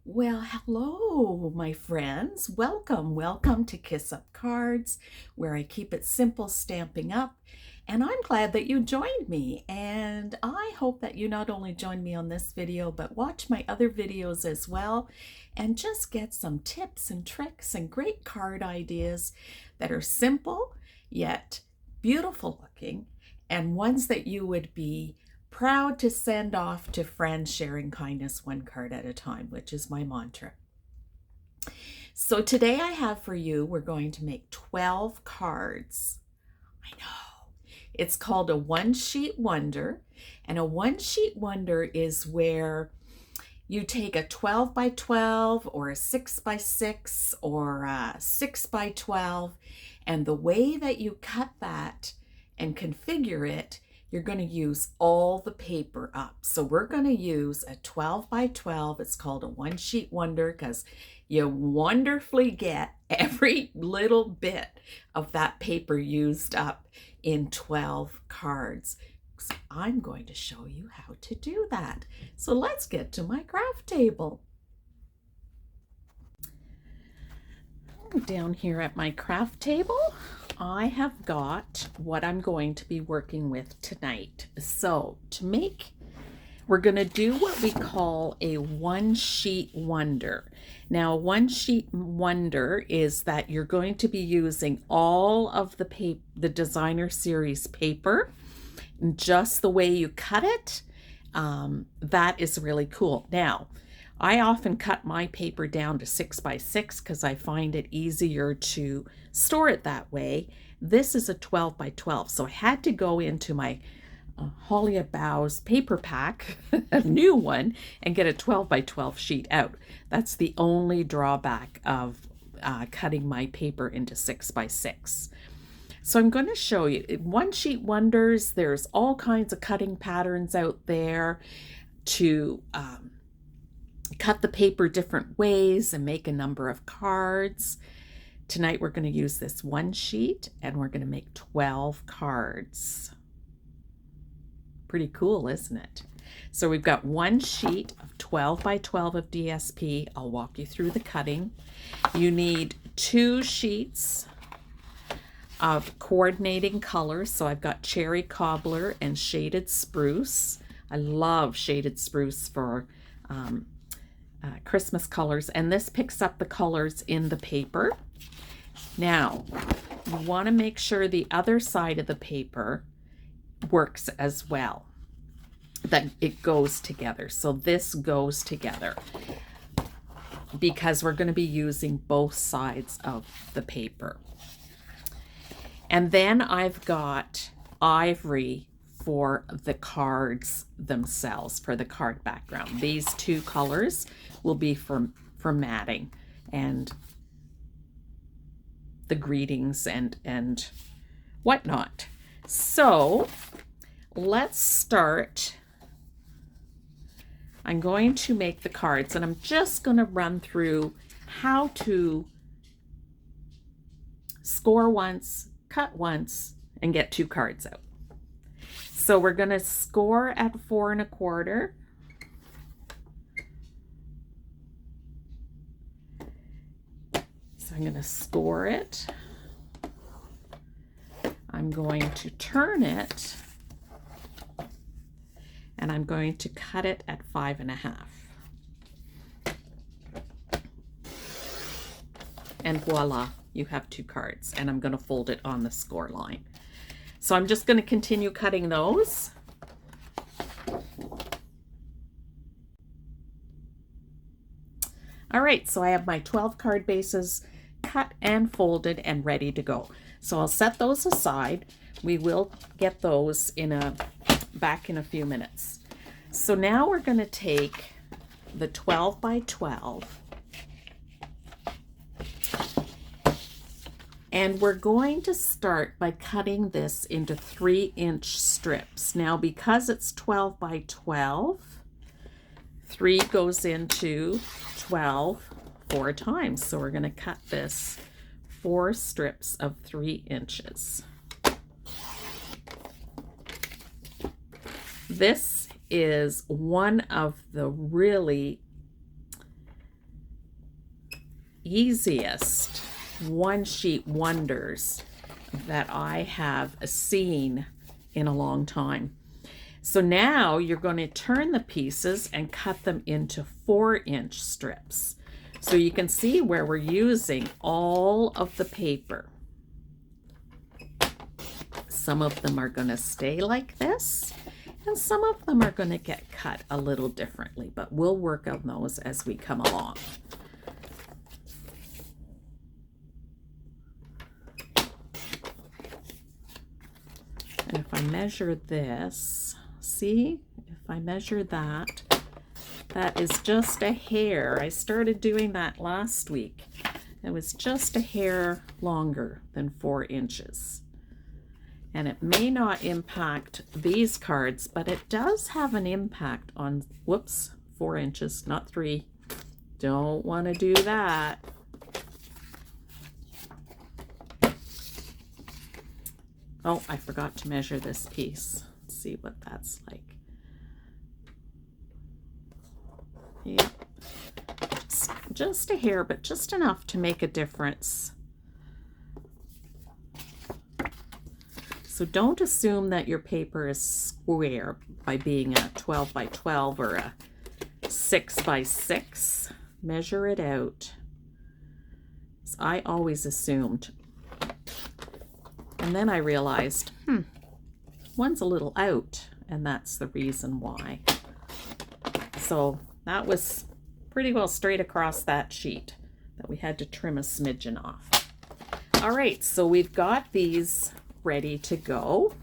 Well, hello, my friends. Welcome to Kiss Up Cards, where I keep it simple stamping up. And I'm glad that you joined me. And I hope that you not only join me on this video, but watch my other videos as well, and just get some tips and tricks and great card ideas that are simple, yet beautiful looking, and ones that you would be proud to send off to friends, sharing kindness one card at a time, which is my mantra. So today I have for you, we're going to make 12 cards. I know. It's called a one-sheet wonder. And a one-sheet wonder is where you take a 12 by 12 or a 6 by 6 or a 6 by 12, and the way that you cut that and configure it, you're going to use all the paper up. So we're going to use a 12 by 12. It's called a one sheet wonder because you wonderfully get every little bit of that paper used up in 12 cards. So I'm going to show you how to do that. So let's get to my craft table. Down here at my craft table, I have got what I'm going to be working with tonight. So we're going to do what we call a one sheet wonder. Now, a one sheet wonder is that you're going to be using all of the designer series paper, just the way you cut it. That is really cool. Now, I often cut my paper down to 6 by 6 because I find it easier to store it that way. This is a 12 by 12, so I had to go into my Holly Boughs paper pack, a new one, and get a 12 by 12 sheet out. That's the only drawback of cutting my paper into 6 by 6. So I'm going to show you one sheet wonders. There's all kinds of cutting patterns out there to cut the paper different ways and make a number of cards. Tonight we're going to use this one sheet and we're going to make 12 cards. Pretty cool, isn't it? So we've got one sheet of 12 by 12 of DSP. I'll walk you through the cutting. You need 2 sheets of coordinating colors. So I've got cherry cobbler and shaded spruce. I love shaded spruce for Christmas colors, and this picks up the colors in the paper. Now, you want to make sure the other side of the paper works as well, that it goes together. So this goes together because we're going to be using both sides of the paper. And then I've got ivory for the cards themselves, for the card background. These 2 colors will be for matting and the greetings and whatnot. So let's start. I'm going to make the cards, and I'm just going to run through how to score once, cut once, and get 2 cards out. So we're going to score at 4 1/4. So I'm going to score it. I'm going to turn it, and I'm going to cut it at 5 1/2. And voila, you have 2 cards, and I'm going to fold it on the score line. So I'm just going to continue cutting those. All right, so I have my 12 card bases cut and folded and ready to go. So I'll set those aside. We will get those back in a few minutes. So now we're going to take the 12 by 12 and we're going to start by cutting this into 3-inch strips. Now, because it's 12 by 12, 3 goes into 12 4 times. So we're going to cut this 4 strips of 3 inches. This is one of the really easiest one sheet wonders that I have seen in a long time. So now you're going to turn the pieces and cut them into 4-inch strips. So you can see where we're using all of the paper. Some of them are going to stay like this, and some of them are going to get cut a little differently, but we'll work on those as we come along. And if I measure this, see, if I measure that, that is just a hair. I started doing that last week. It was just a hair longer than 4 inches. And it may not impact these cards, but it does have an impact on, whoops, 4 inches, not 3. Don't want to do that. Oh, I forgot to measure this piece. Let's see what that's like. Yep. Just a hair, but just enough to make a difference. So don't assume that your paper is square by being a 12 by 12 or a 6 by 6. Measure it out. So I always assumed. And then I realized, one's a little out, and that's the reason why. So that was pretty well straight across that sheet that we had to trim a smidgen off. All right, so we've got these ready to go.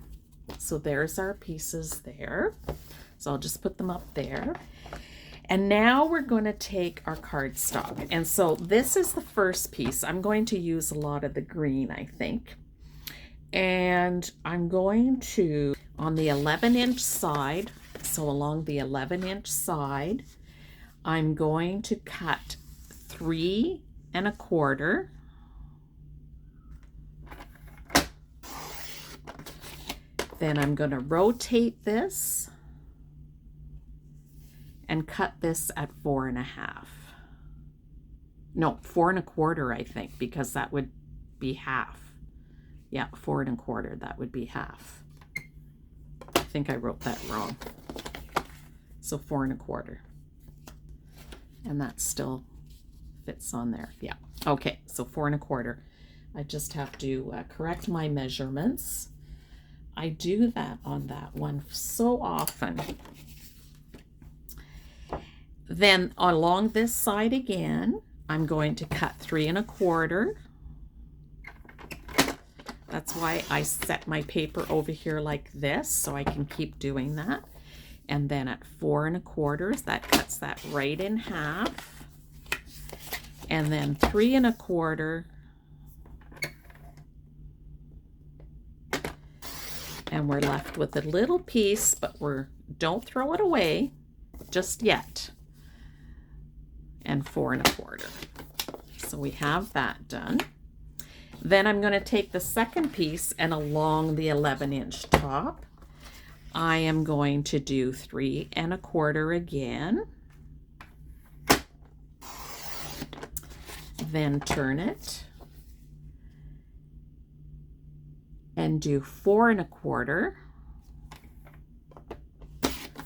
So there's our pieces there. So I'll just put them up there. And now we're going to take our cardstock. And so this is the first piece. I'm going to use a lot of the green, I think. And I'm going to, on the 11-inch side, so along the 11-inch side, I'm going to cut 3 1/4. Then I'm going to rotate this and cut this at 4 1/2. No, 4 1/4, I think, because that would be half. Yeah, 4 1/4, that would be half. I think I wrote that wrong. So 4 1/4. And that still fits on there. Yeah. Okay, so 4 1/4. I just have to correct my measurements. I do that on that one so often. Then along this side again, I'm going to cut 3 1/4. That's why I set my paper over here like this, so I can keep doing that. And then at 4 1/4, that cuts that right in half. And then 3 1/4. And we're left with a little piece, but don't throw it away just yet. And 4 1/4. So we have that done. Then I'm going to take the second piece, and along the 11-inch top, I am going to do 3 1/4 again. Then turn it and do 4 1/4.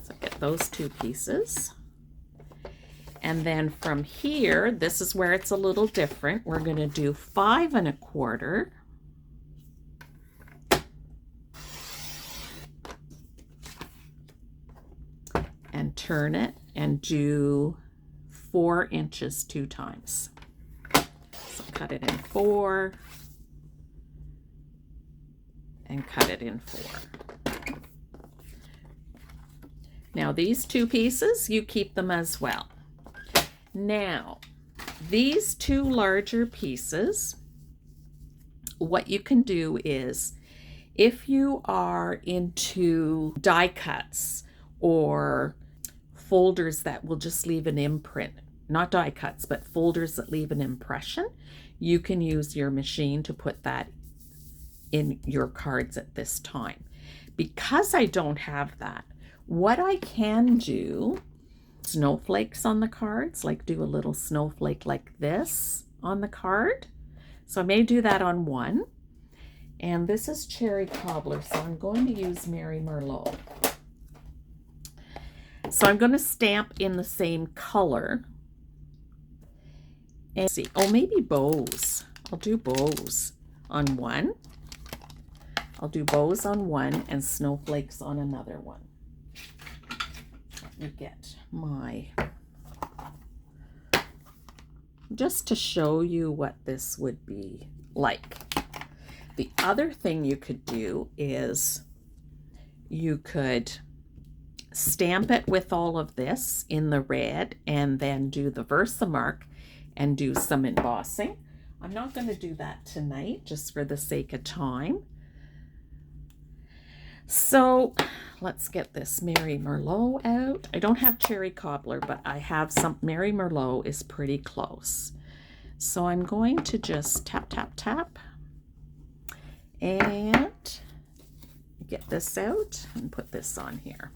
So get those two pieces. And then from here, this is where it's a little different. We're going to do 5 1/4. And turn it and do 4 inches 2 times. So cut it in 4 and cut it in 4. Now these two pieces, you keep them as well. Now, these two larger pieces, what you can do is, if you are into die cuts or folders that will just leave an imprint, not die cuts, but folders that leave an impression, you can use your machine to put that in your cards at this time. Because I don't have that, what I can do, snowflakes on the cards, like do a little snowflake like this on the card. So I may do that on one. And this is cherry cobbler, so I'm going to use Mary Merlot. So I'm going to stamp in the same color. And see, oh, maybe bows. I'll do bows on one. I'll do bows on one and snowflakes on another one. Let me get my, just to show you what this would be like. The other thing you could do is you could stamp it with all of this in the red and then do the Versamark and do some embossing. I'm not going to do that tonight just for the sake of time. So let's get this Mary Merlot out. I don't have cherry cobbler, but I have some. Mary Merlot is pretty close. So I'm going to just tap, tap, tap. And get this out and put this on here.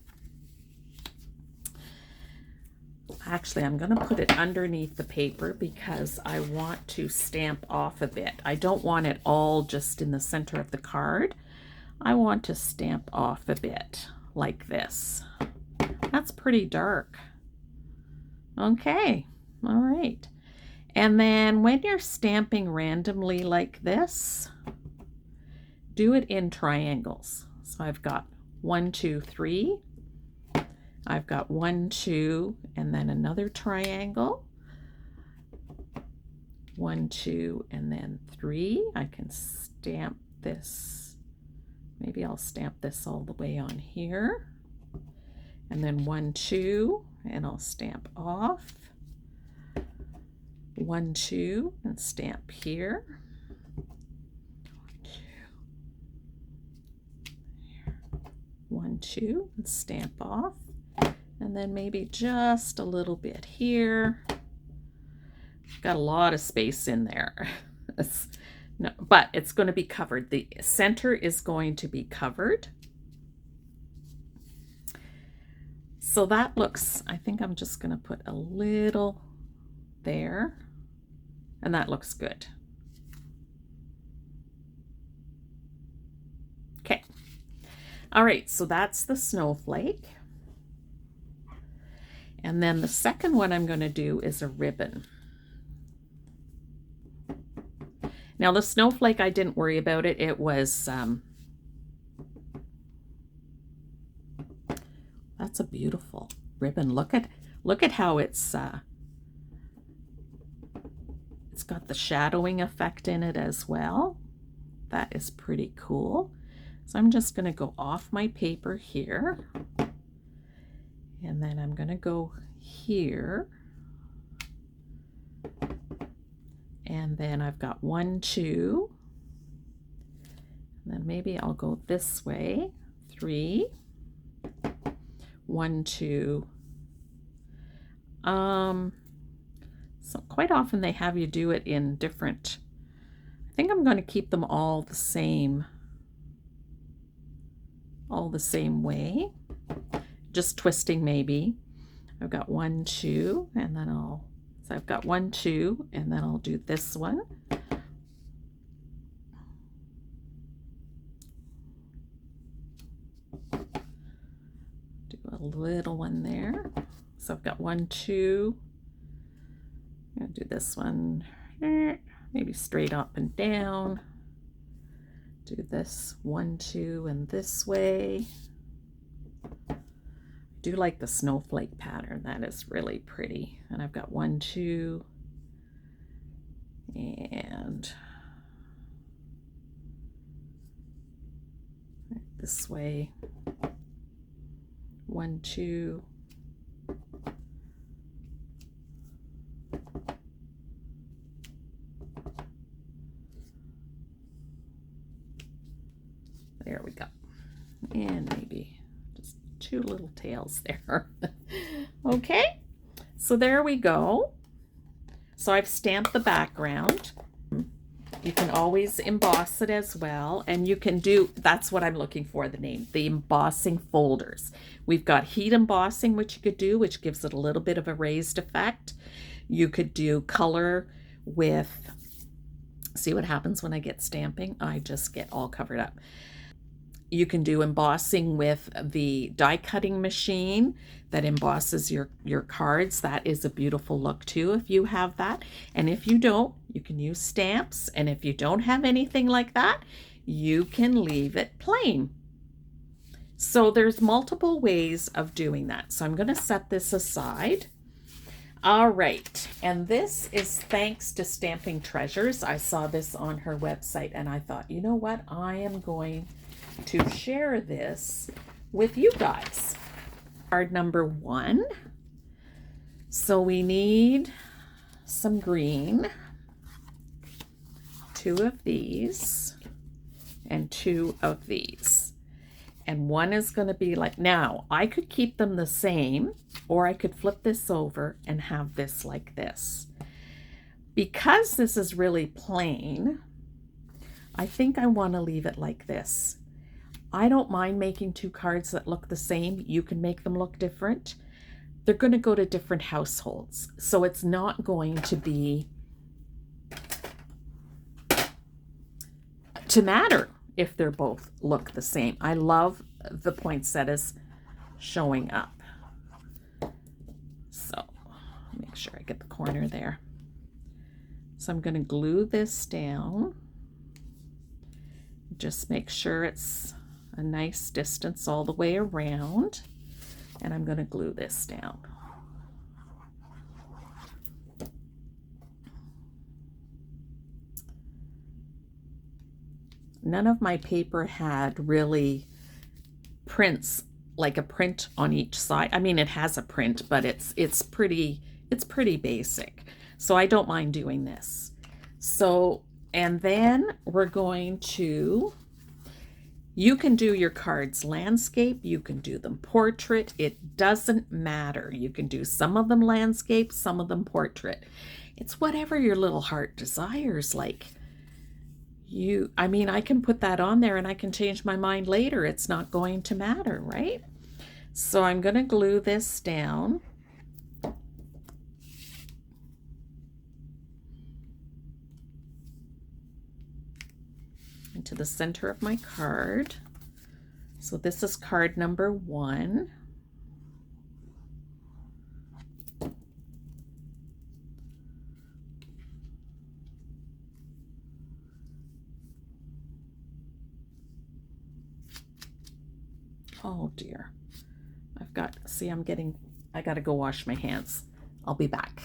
Actually, I'm going to put it underneath the paper because I want to stamp off a bit. I don't want it all just in the center of the card. I want to stamp off a bit like this. That's pretty dark. Okay, all right. And then when you're stamping randomly like this, do it in triangles. So I've got 1, 2, 3. I've got 1, 2, and then another triangle. 1, 2, and then 3. I can stamp this. Maybe I'll stamp this all the way on here. And then 1, 2, and I'll stamp off. 1, 2, and stamp here. 1, 2, and stamp off, and then maybe just a little bit here. Got a lot of space in there. No, but it's going to be covered. The center is going to be covered. So that looks, I think I'm just going to put a little there, and that looks good. Okay. All right, so that's the snowflake. And then the second one I'm going to do is a ribbon. Now the snowflake, I didn't worry about it. It was, that's a beautiful ribbon. Look at how it's got the shadowing effect in it as well. That is pretty cool. So I'm just going to go off my paper here, and then I'm going to go here, and then I've got 1, 2, and then maybe I'll go this way, 3, 1, 2. So quite often they have you do it in different, I think I'm going to keep them all the same way, just twisting maybe. I've got 1, 2, and then so I've got 1, 2, and then I'll do this one. Do a little one there. So I've got 1, 2. I'm going to do this one, maybe straight up and down. Do this 1, 2, and this way. I do like the snowflake pattern. That is really pretty. And I've got 1, 2, and this way. 1, 2. There we go. And maybe just 2 little tails there. Okay, so there we go. So I've stamped the background. You can always emboss it as well, and you can do, that's what I'm looking for, the name, the embossing folders. We've got heat embossing, which you could do, which gives it a little bit of a raised effect. You could do color with, see what happens when I get stamping? I just get all covered up. You can do embossing with the die cutting machine that embosses your cards. That is a beautiful look too if you have that. And if you don't, you can use stamps. And if you don't have anything like that, you can leave it plain. So there's multiple ways of doing that. So I'm going to set this aside. All right, and this is thanks to Stamping Treasures. I saw this on her website and I thought, you know what? I am going to share this with you guys. Card number 1. So we need some green, 2 of these, and 2 of these. And one is going to be like, now I could keep them the same, or I could flip this over and have this like this. Because this is really plain, I think I want to leave it like this. I don't mind making 2 cards that look the same. You can make them look different. They're going to go to different households. So it's not going to be to matter if they're both look the same. I love the poinsettias showing up. So make sure I get the corner there. So I'm going to glue this down. Just make sure it's a nice distance all the way around. And I'm going to glue this down. None of my paper had really prints, like a print on each side. I mean, it has a print, but it's pretty basic. So I don't mind doing this. So, and then we're going to, you can do your cards landscape, you can do them portrait, it doesn't matter. You can do some of them landscape, some of them portrait. It's whatever your little heart desires. Like, I mean, I can put that on there and I can change my mind later. It's not going to matter, right? So I'm going to glue this down. Into the center of my card. So this is card number 1. Oh dear. I got to go wash my hands. I'll be back.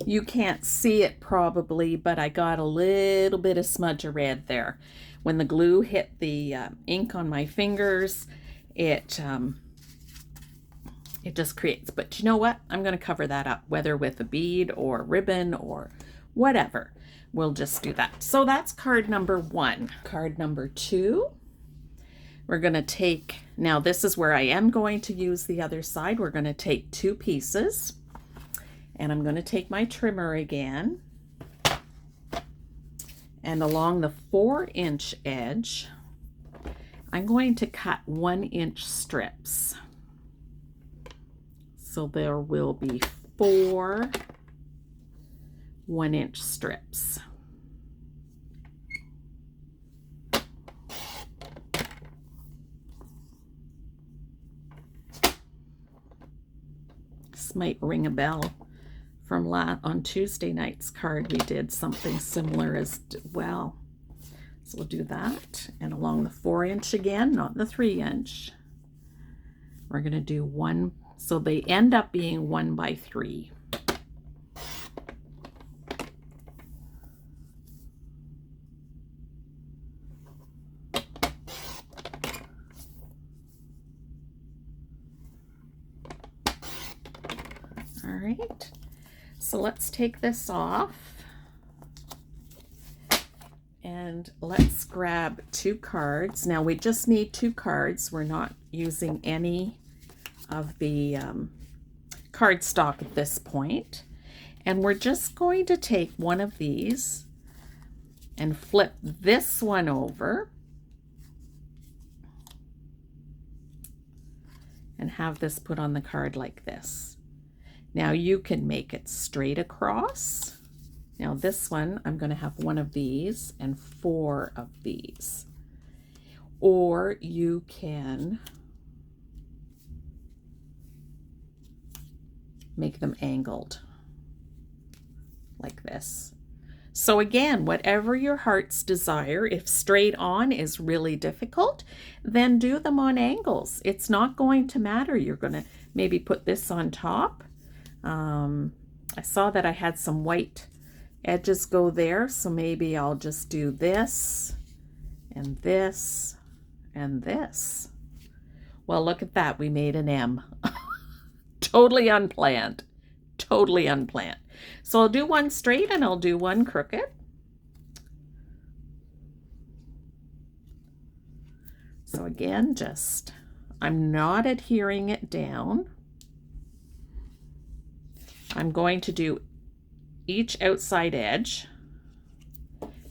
You can't see it probably, but I got a little bit of smudge of red there. When the glue hit the ink on my fingers, it just creates, but you know what? I'm going to cover that up, whether with a bead or ribbon or whatever. We'll just do that. So that's card number 1. Card number 2. We're going to take, now this is where I am going to use the other side. We're going to take 2 pieces, and I'm going to take my trimmer again, and along the 4-inch edge, I'm going to cut 1-inch strips. So there will be 4 1-inch strips. This might ring a bell. From on Tuesday night's card, we did something similar as well. So we'll do that. And along the 4-inch again, not the 3-inch, we're going to do 1. So they end up being 1 by 3. All right. So let's take this off and let's grab 2 cards. Now we just need 2 cards. We're not using any of the cardstock at this point. And we're just going to take one of these and flip this one over and have this put on the card like this. Now you can make it straight across, Now this one, I'm going to have one of these and 4 of these. Or you can make them angled like this. So again, whatever your heart's desire, if straight on is really difficult, then do them on angles. It's not going to matter. You're going to maybe put this on top. I saw that I had some white edges go there, so maybe I'll just do this and this and this. Well, look at that. We made an M. Totally unplanned. Totally unplanned. So I'll do one straight and I'll do one crooked. So again, just, I'm not adhering it down. I'm going to do each outside edge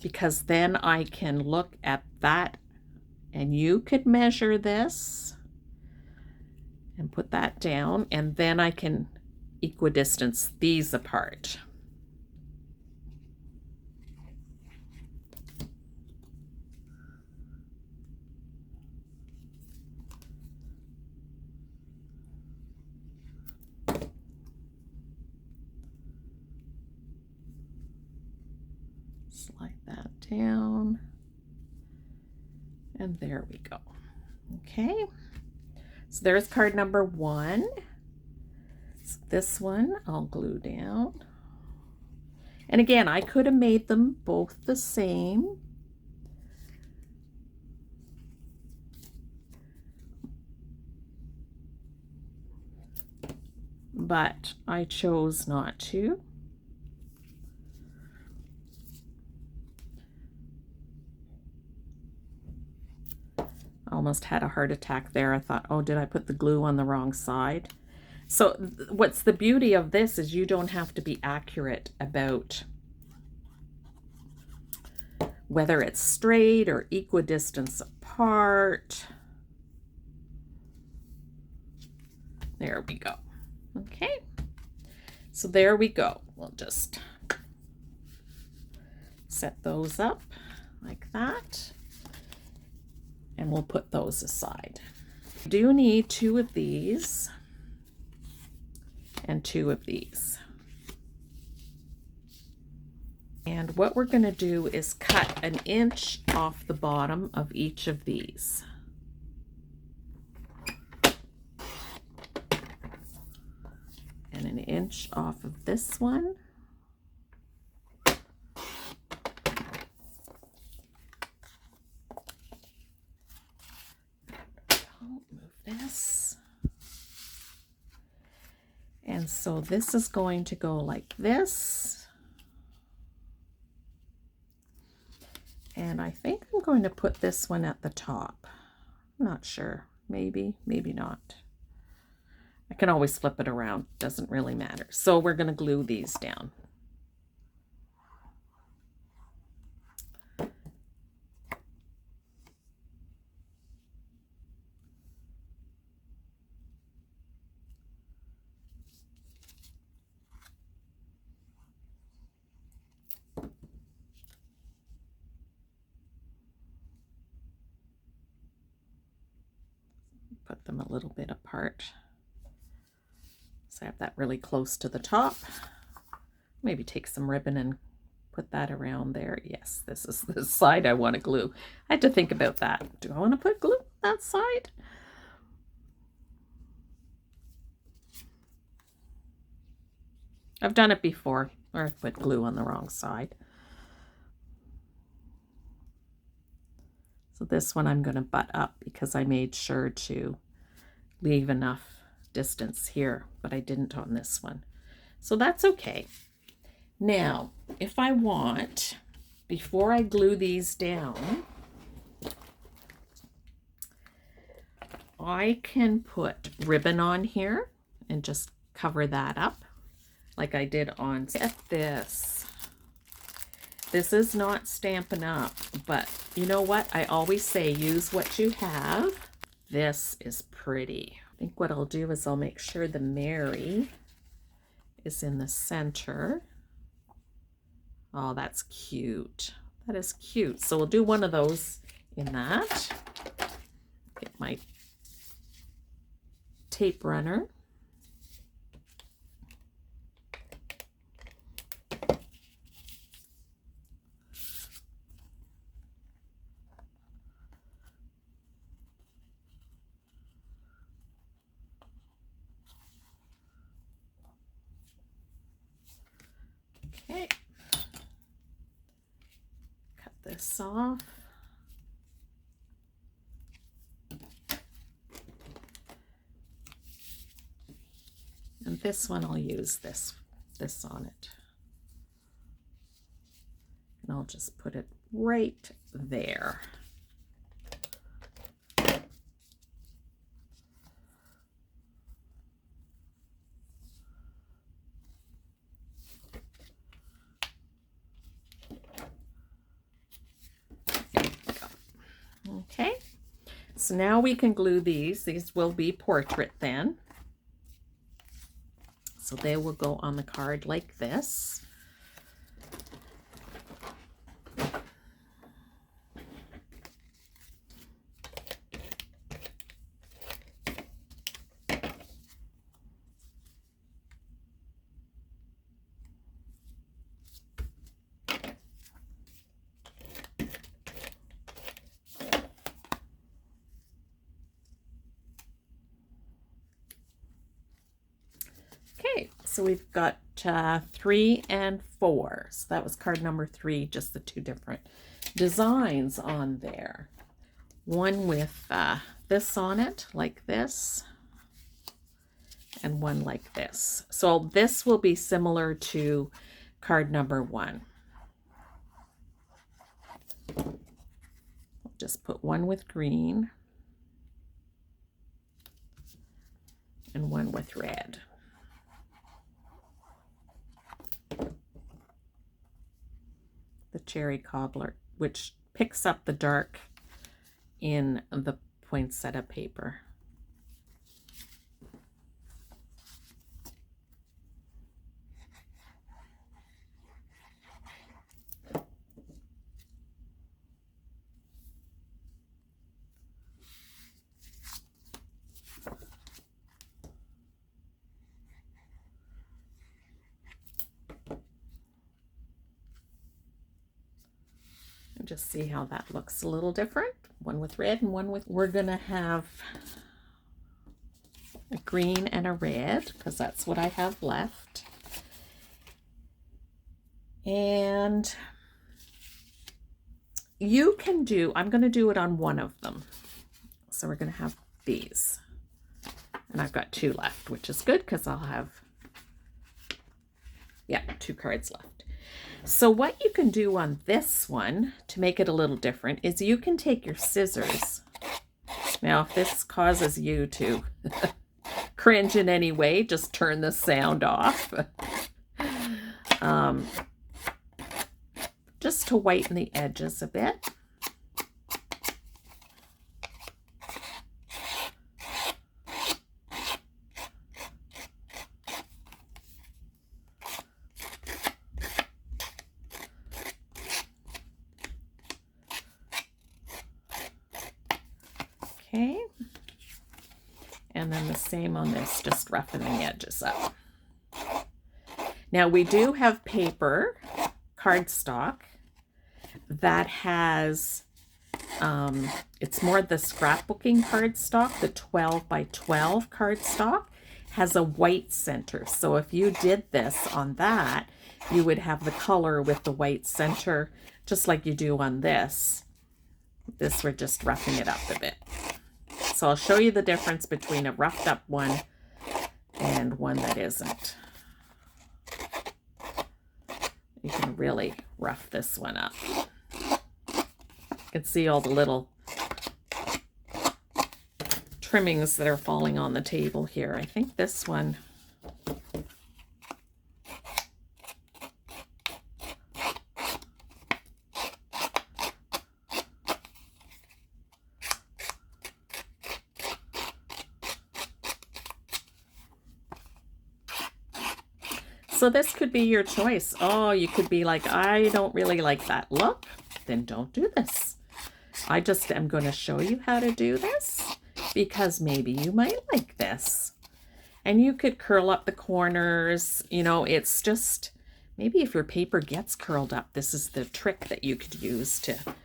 because then I can look at that, and you could measure this and put that down, and then I can equidistance these apart. Slide that down, and there we go. Okay, so there's card number 1. So this one I'll glue down. And again, I could have made them both the same. But I chose not to. Almost had a heart attack there. I thought, oh, did I put the glue on the wrong side? So what's the beauty of this is you don't have to be accurate about whether it's straight or equidistance apart. There we go. Okay, so there we go. We'll just set those up like that, and we'll put those aside. I do need 2 of these and 2 of these. And what we're going to do is cut 1 inch off the bottom of each of these. And 1 inch off of this one. I'll move this. And so this is going to go like this. And I think I'm going to put this one at the top. I'm not sure. Maybe, maybe not. I can always flip it around. Doesn't really matter. So we're going to glue these down. Put them a little bit apart. So I have that really close to the top. Maybe take some ribbon and put that around there. Yes, this is the side I want to glue. I had to think about that. Do I want to put glue on that side? I've done it before, or I've put glue on the wrong side. So this one I'm going to butt up because I made sure to leave enough distance here, but I didn't on this one. So that's okay. Now, if I want, before I glue these down, I can put ribbon on here and just cover that up like I did on this. This is not Stampin' Up, but you know what? I always say use what you have. This is pretty. I think what I'll do is I'll make sure the Mary is in the center. Oh, that's cute. That is cute. So we'll do one of those in that. Get my tape runner. Okay. Cut this off. And this one I'll use this on it. And I'll just put it right there. Okay, so now we can glue these. These will be portrait then. So they will go on the card like this. Okay, so we've got 3 and 4. So that was card number 3, just the 2 different designs on there. One with this on it, like this, and one like this. So this will be similar to card number 1. I'll just put one with green and one with red. The cherry cobbler, which picks up the dark in the poinsettia paper. Just see how that looks a little different. One with red and one with, we're gonna have a green and a red because that's what I have left. And you can do, I'm gonna do it on one of them. So we're gonna have these. And I've got 2 left, which is good because I'll have, yeah, 2 cards left. So what you can do on this one to make it a little different is you can take your scissors. Now, if this causes you to cringe in any way, just turn the sound off. Just to whiten the edges a bit. Okay, and then the same on this, just roughing the edges up. Now we do have paper, cardstock, that has, it's more the scrapbooking cardstock, the 12 by 12 cardstock, has a white center. So if you did this on that, you would have the color with the white center, just like you do on this. This, we're just roughing it up a bit. So I'll show you the difference between a roughed up one and one that isn't. You can really rough this one up. You can see all the little trimmings that are falling on the table here. I think this one, So this could be your choice. Oh, you could be like, I don't really like that look. Then don't do this. I just am going to show you how to do this because maybe you might like this. And you could curl up the corners. You know, it's just, maybe if your paper gets curled up, this is the trick that you could use to, I'm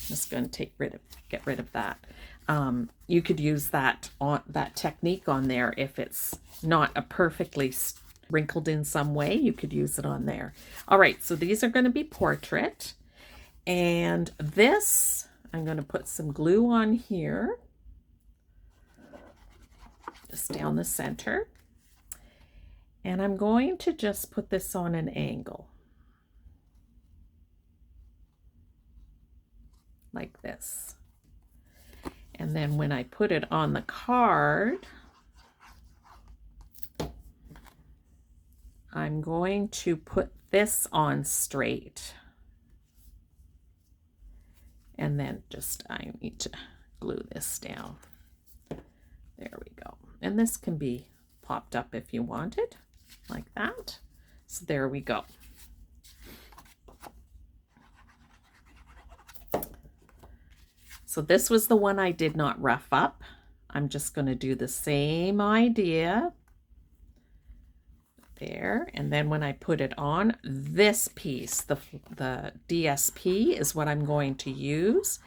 just going to get rid of that. You could use that technique on there if it's not a perfectly wrinkled in some way. You could use it on there. All right, so these are going to be portrait. And this, I'm going to put some glue on here. Just down the center. And I'm going to just put this on an angle. Like this. And then when I put it on the card, I'm going to put this on straight. And then I need to glue this down. There we go. And this can be popped up if you wanted, like that. So there we go. So this was the one I did not rough up. I'm just going to do the same idea there. And then when I put it on, this piece, the DSP, is what I'm going to use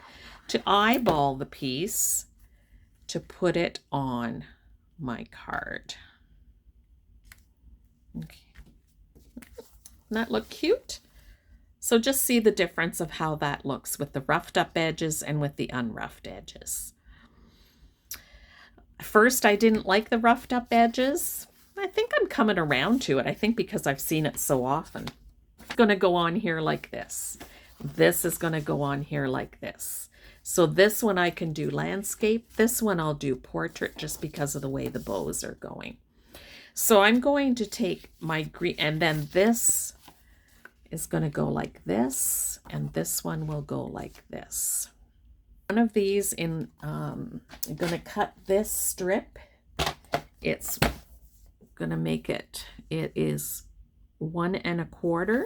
to eyeball the piece to put it on my card. Okay. Doesn't that look cute? So just see the difference of how that looks with the roughed up edges and with the unroughed edges. First, I didn't like the roughed up edges. I think I'm coming around to it. I think because I've seen it so often. It's going to go on here like this. This is going to go on here like this. So this one I can do landscape. This one I'll do portrait just because of the way the bows are going. So I'm going to take my green, and then this is going to go like this, and this one will go like this. One of these I'm going to cut this strip. It's going to make it is 1 1/4,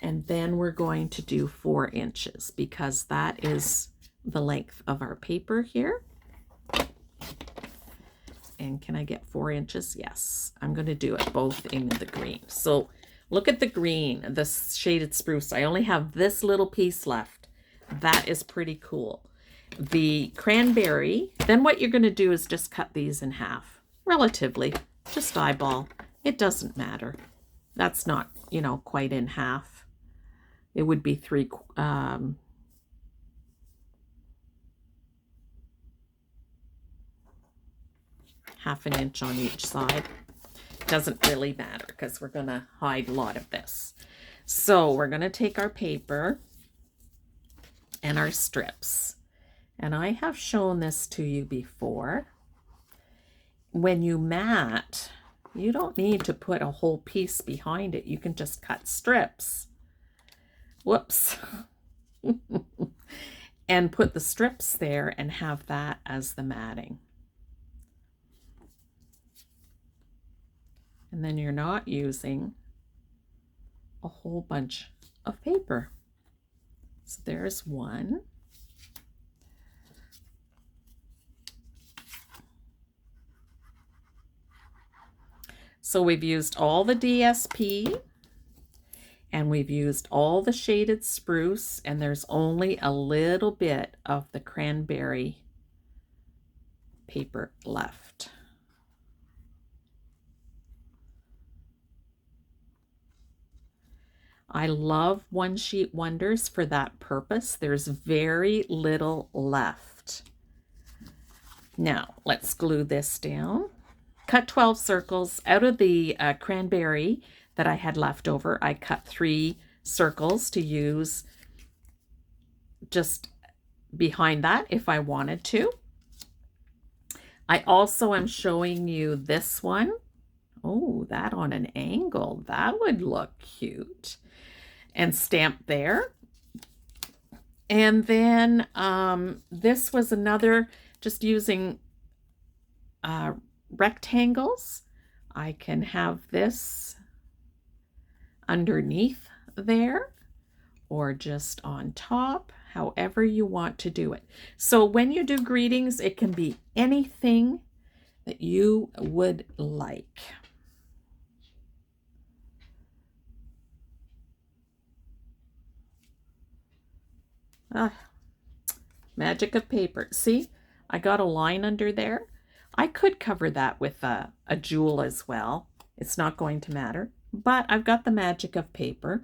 and then we're going to do 4 inches because that is the length of our paper here. And can I get 4 inches? Yes, I'm going to do it both in the green. So look at the green, the shaded spruce. I only have this little piece left. That is pretty cool. The cranberry, then what you're going to do is just cut these in half. Relatively, just eyeball. It doesn't matter. That's not, you know, quite in half. It would be 3/4. Half an inch on each side. Doesn't really matter because we're going to hide a lot of this. So we're going to take our paper and our strips. And I have shown this to you before. When you mat, you don't need to put a whole piece behind it. You can just cut strips. Whoops. And put the strips there and have that as the matting. And then you're not using a whole bunch of paper. So there's one. So we've used all the DSP and we've used all the shaded spruce, and there's only a little bit of the cranberry paper left. I love One Sheet Wonders for that purpose. There's very little left. Now, let's glue this down. Cut 12 circles. Out of the cranberry that I had left over, I cut 3 circles to use just behind that if I wanted to. I also am showing you this one. Oh, that on an angle. That would look cute. And stamp there. And then this was another, just using rectangles. I can have this underneath there or just on top, however you want to do it. So when you do greetings, it can be anything that you would like. Magic of paper. See, I got a line under there. I could cover that with a jewel as well. It's not going to matter, but I've got the magic of paper.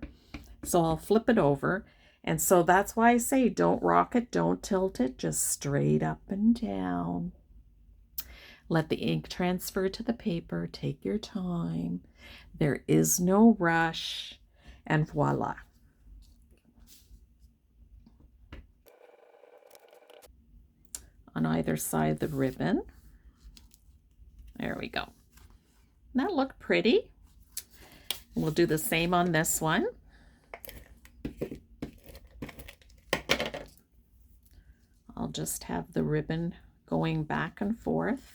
So I'll flip it over. And so that's why I say don't rock it, don't tilt it, just straight up and down. Let the ink transfer to the paper. Take your time. There is no rush. And voila. On either side of the ribbon. There we go. That looked pretty. We'll do the same on this one. I'll just have the ribbon going back and forth.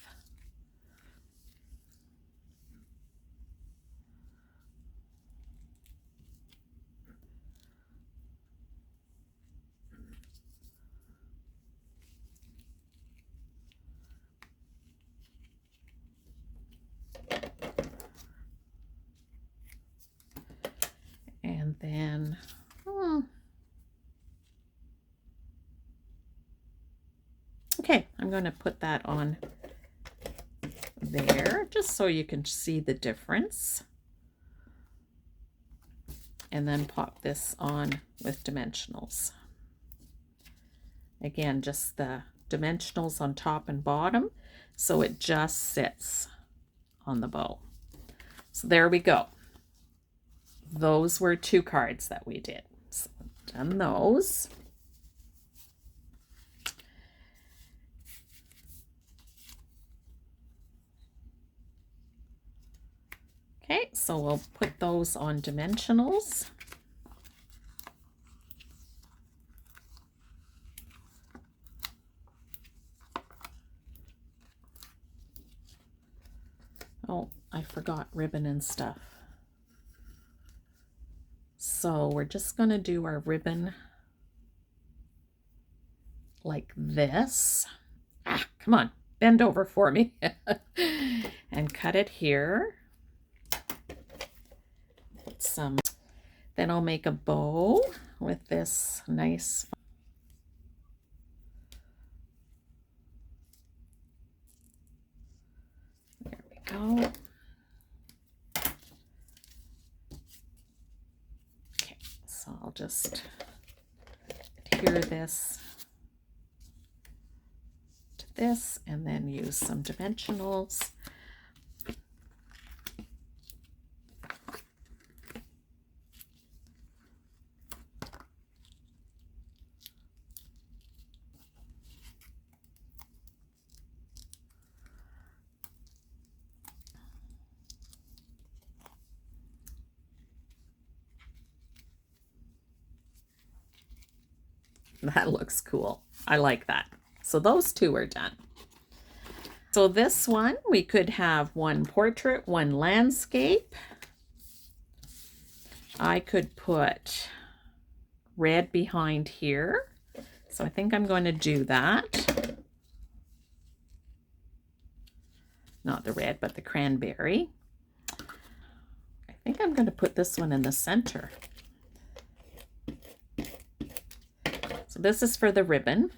And then, okay, I'm going to put that on there just so you can see the difference. And then pop this on with dimensionals. Again, just the dimensionals on top and bottom, so it just sits on the bow. So there we go. Those were 2 cards that we did. So done those. Okay, so we'll put those on dimensionals. Oh, I forgot ribbon and stuff. So we're just going to do our ribbon like this. Come on, bend over for me. And cut it here. Put some. Then I'll make a bow with this nice. There we go. Okay, so I'll just adhere this to this and then use some dimensionals. That looks cool. I like that. So those 2 are done. So this one, we could have 1 portrait, 1 landscape. I could put red behind here. So I think I'm going to do that. Not the red, but the cranberry. I think I'm going to put this one in the center. So this is for the ribbon.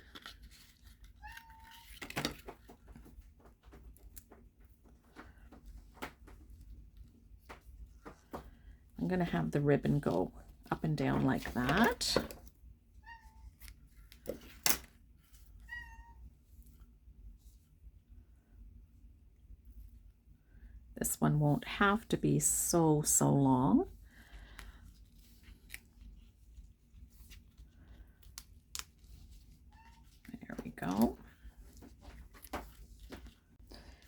I'm going to have the ribbon go up and down like that. This one won't have to be so long. There we go.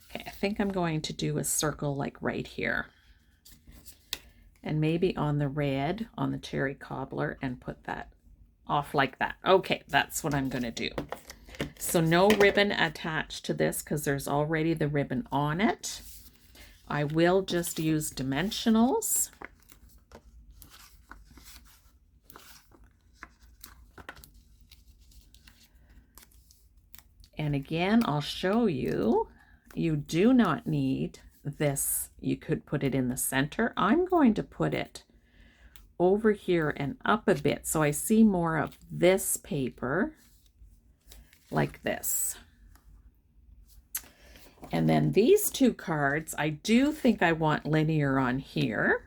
Okay, I think I'm going to do a circle like right here. And maybe on the red, on the cherry cobbler, and put that off like that. Okay, that's what I'm going to do. So no ribbon attached to this because there's already the ribbon on it. I will just use dimensionals. And again, I'll show you, you do not need this. You could put it in the center. I'm going to put it over here and up a bit so I see more of this paper like this. And then these two cards, I do think I want linear on here.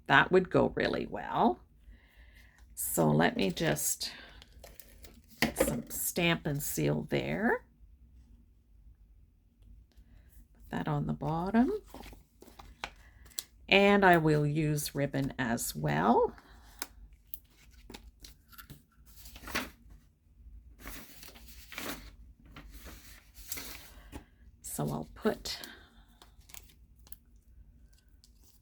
That would go really well. So let me just put some Stampin' Seal there. Put that on the bottom. And I will use ribbon as well. So I'll put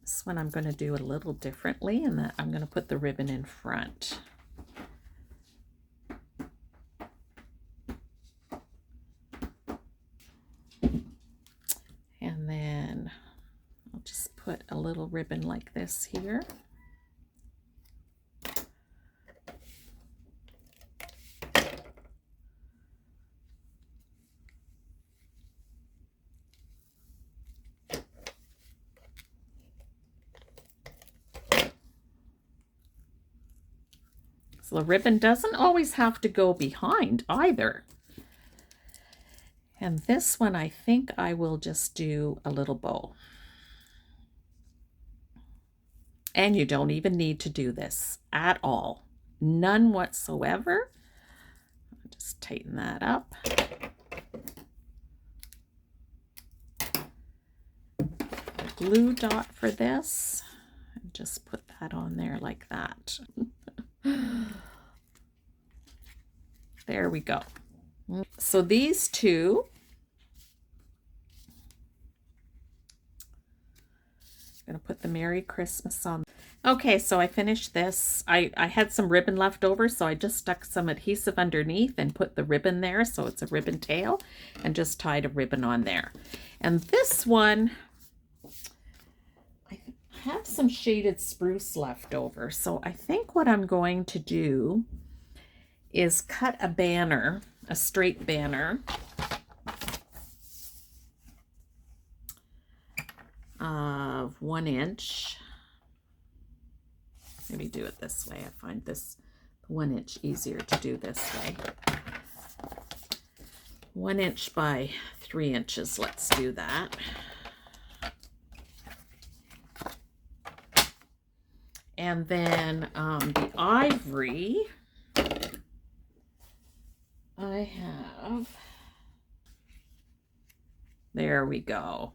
this one, I'm going to do it a little differently, and that I'm going to put the ribbon in front. And then I'll just put a little ribbon like this here. So the ribbon doesn't always have to go behind either. And this one, I think I will just do a little bow. And you don't even need to do this at all. None whatsoever. I'll just tighten that up. A glue dot for this. And just put that on there like that. There we go. So these two, I'm going to put the Merry Christmas on. Okay, so I finished this. I had some ribbon left over, so I just stuck some adhesive underneath and put the ribbon there, so it's a ribbon tail, and just tied a ribbon on there. And this one, I have some shaded spruce left over, so I think what I'm going to do is cut a banner, a straight banner, of 1 inch. Maybe do it this way. I find this 1 inch easier to do this way. 1 inch by 3 inches. Let's do that. And then the ivory, I have, there we go.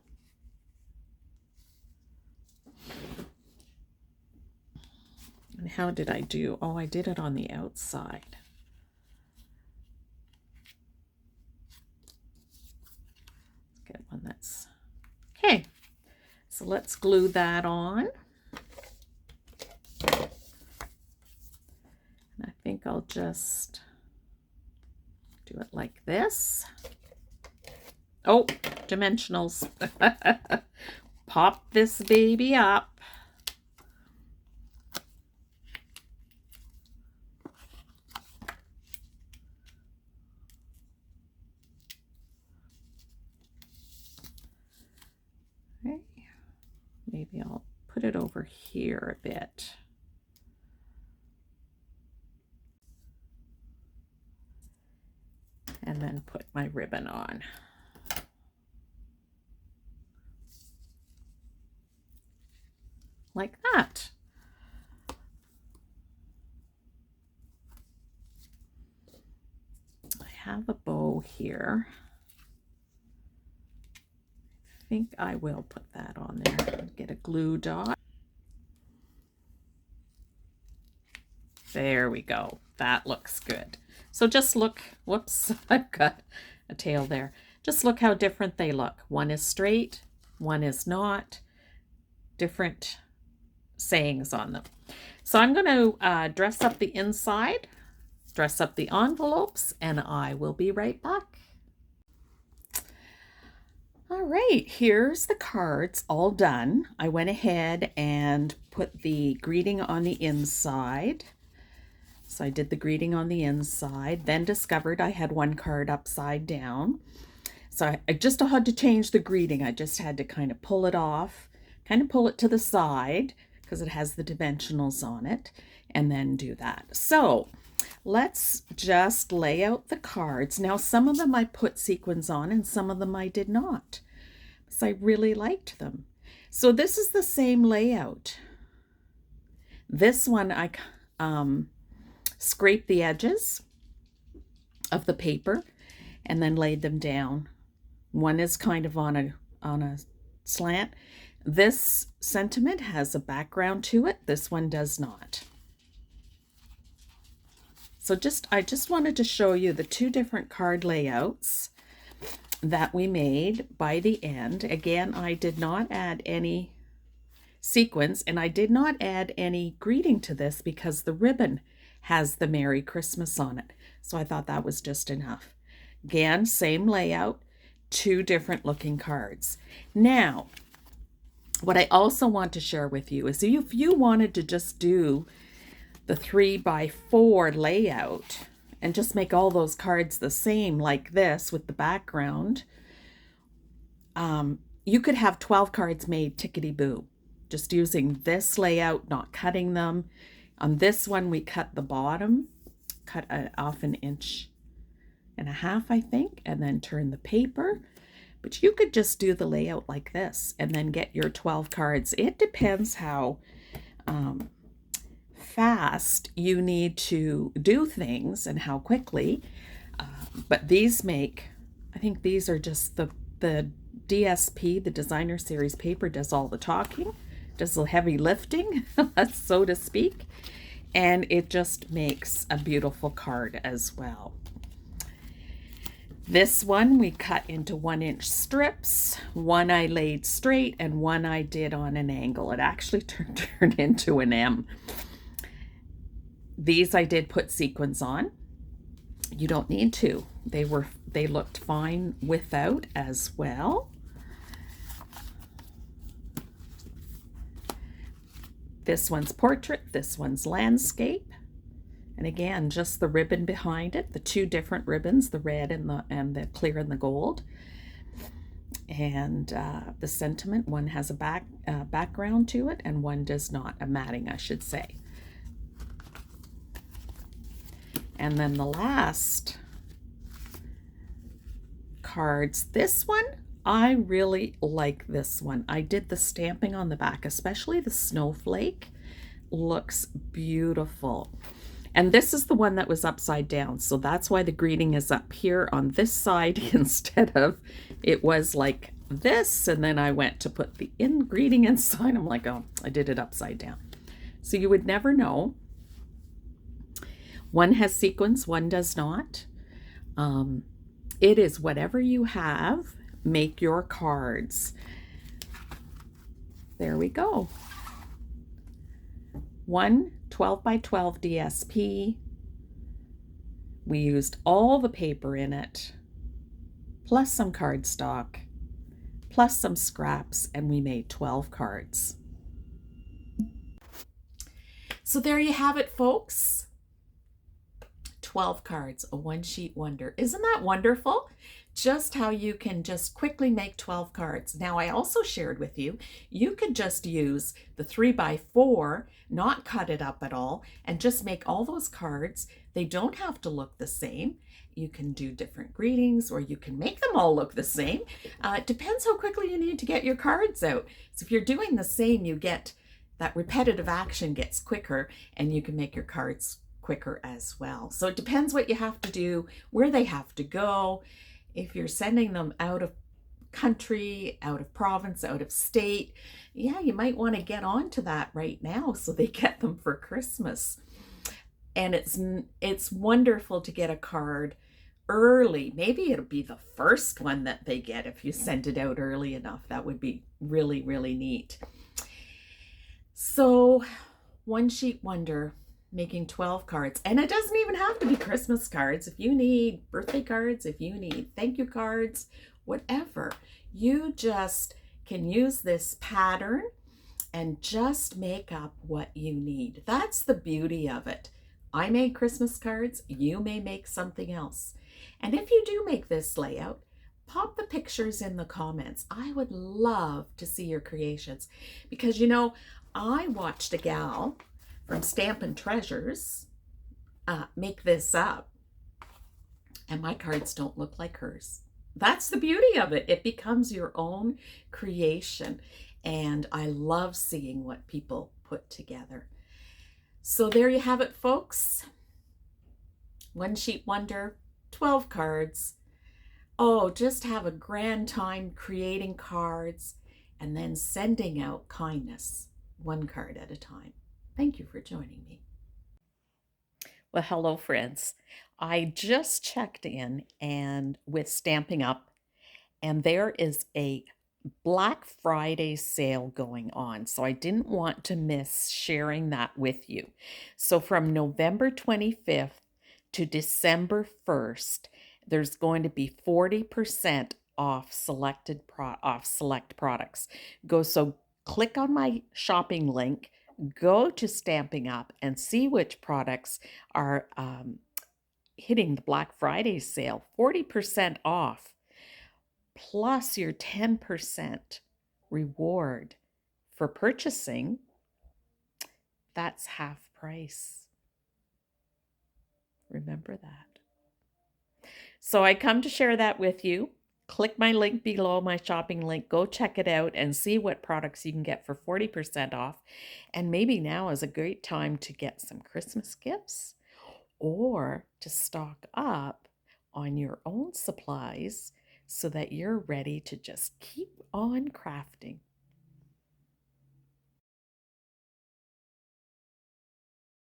And how did I do? Oh, I did it on the outside. Let's get one that's, okay. So let's glue that on. And I think I'll just do it like this. Oh, dimensionals. Pop this baby up. Okay. Maybe I'll put it over here a bit. And then put my ribbon on. Like that. I have a bow here. I think I will put that on there. Get a glue dot. There we go. That looks good. So just look, whoops, I've got a tail there. Just look how different they look. One is straight, one is not. Different sayings on them. So I'm going to dress up the inside, dress up the envelopes, and I will be right back. All right, here's the cards all done. I went ahead and put the greeting on the inside. So I did the greeting on the inside, then discovered I had one card upside down. So I just had to change the greeting. I just had to kind of pull it off, kind of pull it to the side because it has the dimensionals on it, and then do that. So let's just lay out the cards. Now, some of them I put sequins on and some of them I did not, because I really liked them. So this is the same layout. This one I scraped the edges of the paper and then laid them down. One is kind of on a slant. This sentiment has a background to it. This one does not. So I just wanted to show you the two different card layouts that we made by the end. Again, I did not add any sequins and I did not add any greeting to this because the ribbon has the Merry Christmas on it. So I thought that was just enough. Again, same layout, two different looking cards. Now, what I also want to share with you is if you wanted to just do the 3x4 layout and just make all those cards the same like this with the background, you could have 12 cards made tickety-boo, just using this layout, not cutting them. On this one, we cut the bottom, cut off 1.5 inches, I think, and then turn the paper. But you could just do the layout like this and then get your 12 cards. It depends how fast you need to do things and how quickly. But these I think these are just the DSP, the Designer Series paper, does all the talking, does the heavy lifting, so to speak. And it just makes a beautiful card as well. This one we cut into 1-inch strips. One I laid straight and one I did on an angle. It actually turned into an M. These I did put sequins on. You don't need to. They looked fine without as well. This one's portrait, this one's landscape. And again, just the ribbon behind it, the two different ribbons, the red and the clear and the gold. And the sentiment, one has a background to it and one does not, a matting, I should say. And then the last cards, this one, I really like this one. I did the stamping on the back, especially the snowflake. Looks beautiful. And this is the one that was upside down. So that's why the greeting is up here on this side instead of it was like this. And then I went to put the greeting inside. I'm like, oh, I did it upside down. So you would never know. One has sequins, one does not. It is whatever you have, make your cards. There we go. One 12x12 DSP. We used all the paper in it, plus some cardstock, plus some scraps, and we made 12 cards. So there you have it, folks. 12 cards, a one-sheet wonder. Isn't that wonderful? Just how you can just quickly make 12 cards. Now, I also shared with you, you could just use the 3x4, not cut it up at all, and just make all those cards. They don't have to look the same. You can do different greetings, or you can make them all look the same. It depends how quickly you need to get your cards out. So if you're doing the same, you get that repetitive action gets quicker, and you can make your cards quicker as well. So it depends what you have to do, where they have to go. If you're sending them out of country, out of province, out of state, yeah, you might want to get on to that right now so they get them for Christmas. And it's wonderful to get a card early. Maybe it'll be the first one that they get if you send it out early enough. That would be really, really neat. So, one sheet wonder, making 12 cards. And it doesn't even have to be Christmas cards. If you need birthday cards, if you need thank you cards, whatever, you just can use this pattern and just make up what you need. That's the beauty of it. I made Christmas cards, you may make something else. And if you do make this layout, pop the pictures in the comments. I would love to see your creations because I watched a gal from Stampin' Treasures make this up, and my cards don't look like hers. That's the beauty of it. It becomes your own creation, and I love seeing what people put together. So there you have it, folks. One sheet wonder, 12 cards. Oh, just have a grand time creating cards and then sending out kindness, one card at a time. Thank you for joining me. Well, hello, friends. I just checked in and with Stamping Up, and there is a Black Friday sale going on. So I didn't want to miss sharing that with you. So from November 25th to December 1st, there's going to be 40% off select products. Click on my shopping link, go to Stamping Up and see which products are hitting the Black Friday sale. 40% off plus your 10% reward for purchasing. That's half price. Remember that. So I come to share that with you. Click my link below, my shopping link. Go check it out and see what products you can get for 40% off. And maybe now is a great time to get some Christmas gifts or to stock up on your own supplies so that you're ready to just keep on crafting.